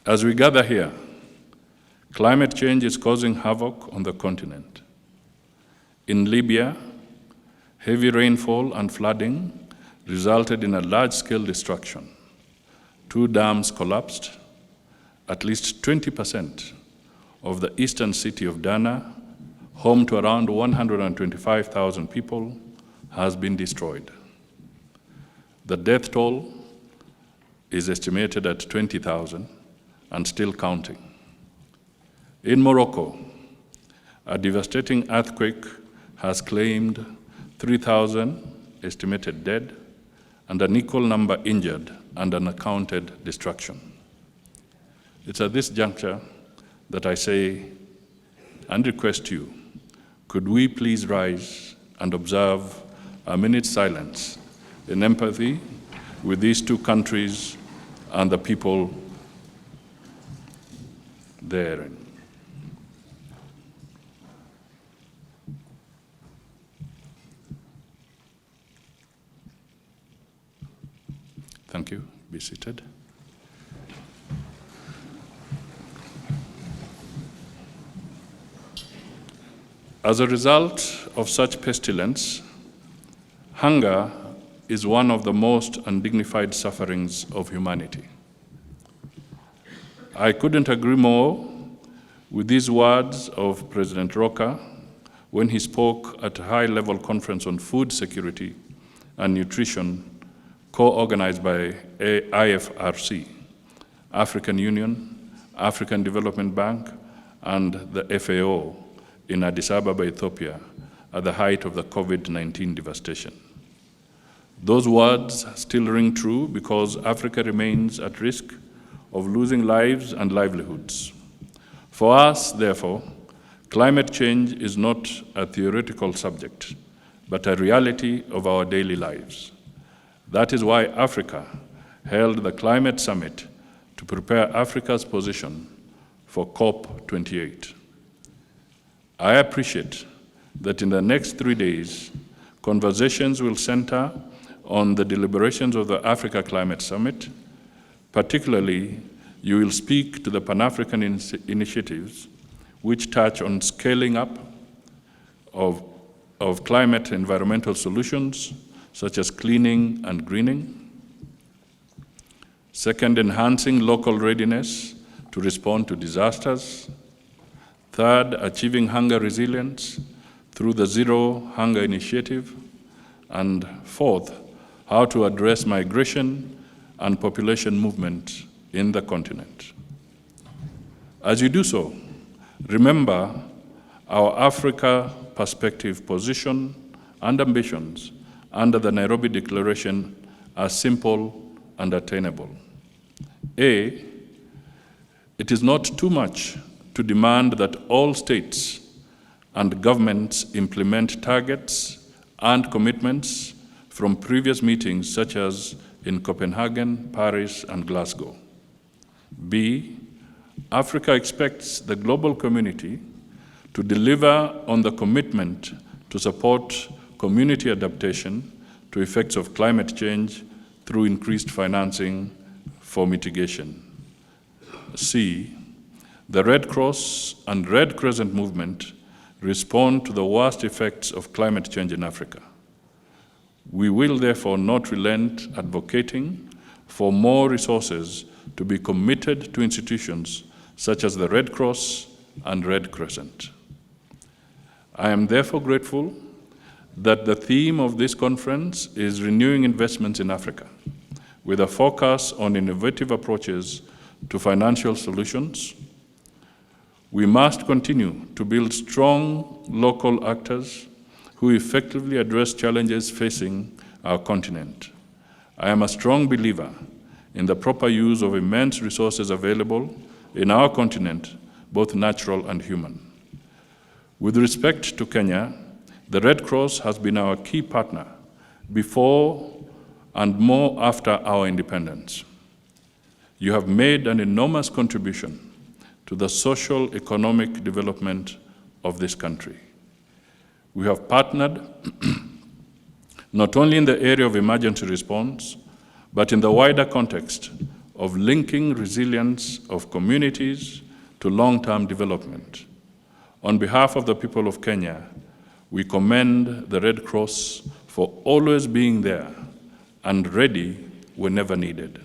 As we gather here, climate change is causing havoc on the continent. In Libya, heavy rainfall and flooding resulted in a large-scale destruction. 2 dams collapsed. At least 20% of the eastern city of Dana, home to around 125,000 people, has been destroyed. The death toll is estimated at 20,000 and still counting. In Morocco, a devastating earthquake has claimed 3,000 estimated dead and an equal number injured and unaccounted destruction. It's at this juncture that I say and request you, could we please rise and observe a minute's silence in empathy with these 2 countries and the people therein. Thank you. Be seated. As a result of such pestilence, hunger is one of the most undignified sufferings of humanity. I couldn't agree more with these words of President Roca when he spoke at a high-level conference on food security and nutrition co-organized by IFRC, African Union, African Development Bank, and the FAO in Addis Ababa, Ethiopia, at the height of the COVID-19 devastation. Those words still ring true because Africa remains at risk of losing lives and livelihoods. For us, therefore, climate change is not a theoretical subject, but a reality of our daily lives. That is why Africa held the Climate Summit to prepare Africa's position for COP28. I appreciate that in the next 3 days, conversations will center on the deliberations of the Africa Climate Summit. Particularly, you will speak to the Pan-African initiatives which touch on scaling up of climate environmental solutions, such as cleaning and greening. Second, enhancing local readiness to respond to disasters. Third, achieving hunger resilience through the Zero Hunger Initiative. And fourth, how to address migration and population movement in the continent. As you do so, remember our Africa perspective position and ambitions under the Nairobi Declaration are simple and attainable. A, it is not too much to demand that all states and governments implement targets and commitments from previous meetings such as in Copenhagen, Paris, and Glasgow. B, Africa expects the global community to deliver on the commitment to support community adaptation to effects of climate change through increased financing for mitigation. C, the Red Cross and Red Crescent movement respond to the worst effects of climate change in Africa. We will therefore not relent advocating for more resources to be committed to institutions such as the Red Cross and Red Crescent. I am therefore grateful that the theme of this conference is renewing investments in Africa, with a focus on innovative approaches to financial solutions. We must continue to build strong local actors who effectively address challenges facing our continent. I am a strong believer in the proper use of immense resources available in our continent, both natural and human. With respect to Kenya, the Red Cross has been our key partner before and more after our independence. You have made an enormous contribution to the social economic development of this country. We have partnered not only in the area of emergency response, but in the wider context of linking resilience of communities to long-term development. On behalf of the people of Kenya, we commend the Red Cross for always being there and ready whenever needed.